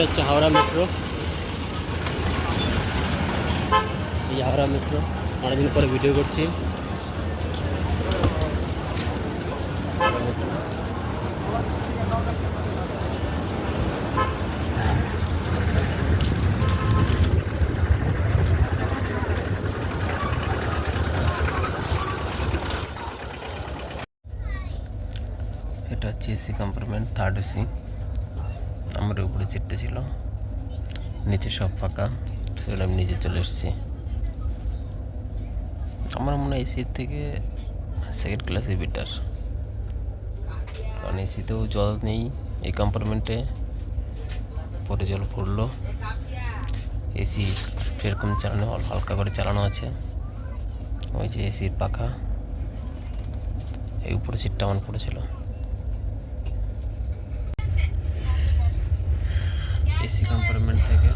এটা হচ্ছে হাওড়া মেট্রো। এই হাওড়া মেট্রো অনেকদিন পরে ভিডিও করছি। এটা হচ্ছে এসি কম্পার্টমেন্ট, থার্ড এসি। আমার উপরে সিটটা ছিল, নিচে সব ফাঁকা, সেটা আমি নিচে চলে এসেছি। আমার মনে হয় এসির থেকে সেকেন্ড ক্লাসে বেটার, কারণ এসিতেও জল নেই এই কম্পার্টমেন্টে, পরে জল পড়লো। এসি সেরকম চালানো, হালকা করে চালানো আছে। ওই যে এসির পাখা, এই উপরে সিটটা আমার পড়েছিল। এসি কম্পার্টমেন্ট থেকে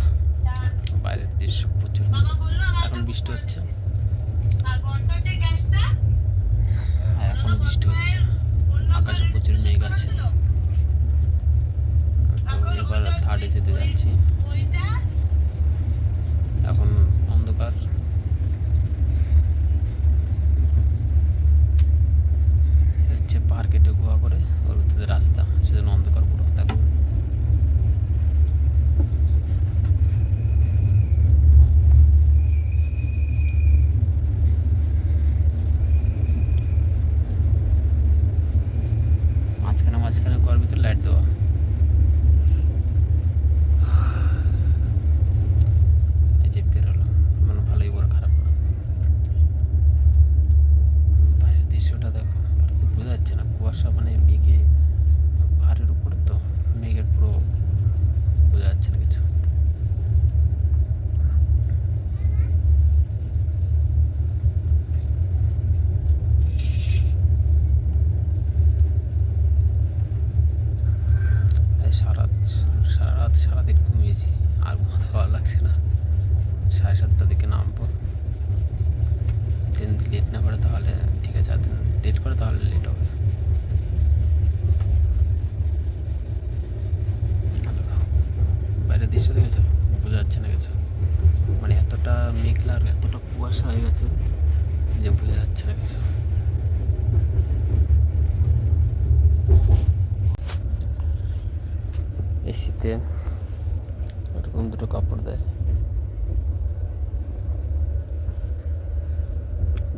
বাইরের দৃশ্য প্রচুর। এখন বৃষ্টি হচ্ছে, হ্যাঁ এখনো বৃষ্টি হচ্ছে, আকাশে প্রচুর মেঘ আছে। তো এবার থার্ড এসিতে যাচ্ছি। এখন অন্ধকার, হচ্ছে পাহাড় কেটে গুহা করে ওর ভিতরে রাস্তা, সেজন্য অন্ধকার পুরো। দেখো মাঝখানে মাঝখানে কুয়ার ভিতরে লাইট দেওয়া। এই যে বেরোলো, মানে ভালোই বড়, খারাপ না। বাইরের দৃশ্যটা দেখো, বোঝা যাচ্ছে না, কুয়াশা মানে মেঘে, পাহাড়ের উপরে তো মেঘের পুরো বোঝা যাচ্ছে না কিছু। সারাদিন ঘুমিয়েছি, আর ঘুমাতে ভালো লাগছে না। 7:30টার দিকে নামবো। দিন লেট না করে তাহলে ঠিক আছে, আর দিন লেট করে তাহলে লেট হবে। বাইরের দৃশ্য দেখেছো, বোঝা যাচ্ছে না কিছু, মানে এতটা মেঘলা আর এতটা কুয়াশা হয়ে গেছে যে বোঝা যাচ্ছে না কিছু। এসিতে এরকম দুটো কাপড় দেয়,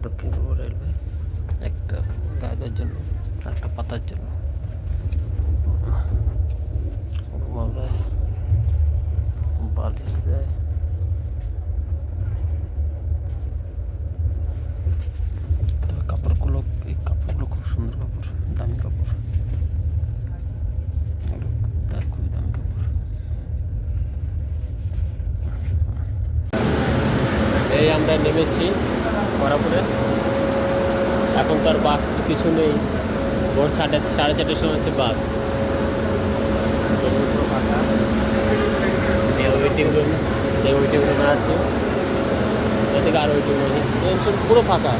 দক্ষিণ পূর্ব রেলওয়ে, একটা গায়ে দেওয়ার জন্য আর একটা পাতার জন্য। রুমাল দেয়, বালিশ দেয়। তবে কাপড়গুলো, এই কাপড়গুলো খুব সুন্দর কাপড়, দামি কাপড়, তার খুবই দামি কাপড়। এই আমরা নেমেছি বরাবরে। এখন তো আর বাস কিছু নেই, ভোর 4:30টার সময় হচ্ছে বাস। ফাঁকা, ওয়েটিং রুম, এই ওয়েটিং রুমে আছে, এদিকে আর ওয়েটিং রুম, পুরো ফাঁকা।